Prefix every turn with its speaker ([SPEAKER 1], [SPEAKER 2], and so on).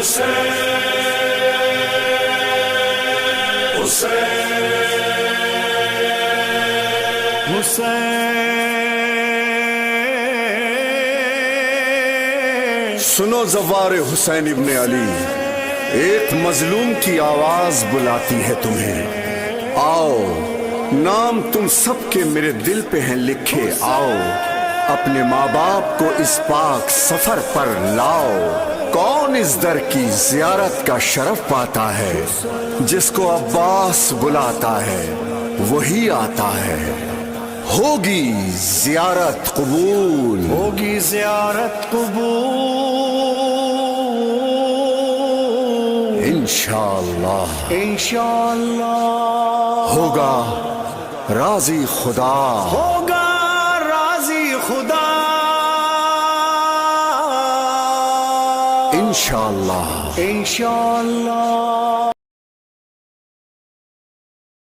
[SPEAKER 1] سنو زوار حسین ابن علی، ایک مظلوم کی آواز بلاتی ہے تمہیں، آؤ نام تم سب کے میرے دل پہ ہیں لکھے، آؤ اپنے ماں باپ کو اس پاک سفر پر لاؤ۔ کون اس در کی زیارت کا شرف پاتا ہے، جس کو عباس بلاتا ہے وہی آتا ہے۔ ہوگی زیارت قبول،
[SPEAKER 2] ہوگی زیارت قبول
[SPEAKER 1] انشاءاللہ،
[SPEAKER 2] انشاءاللہ۔
[SPEAKER 1] ہوگا راضی خدا،
[SPEAKER 2] ہوگا راضی خدا
[SPEAKER 1] انشاءاللہ،
[SPEAKER 2] انشاءاللہ۔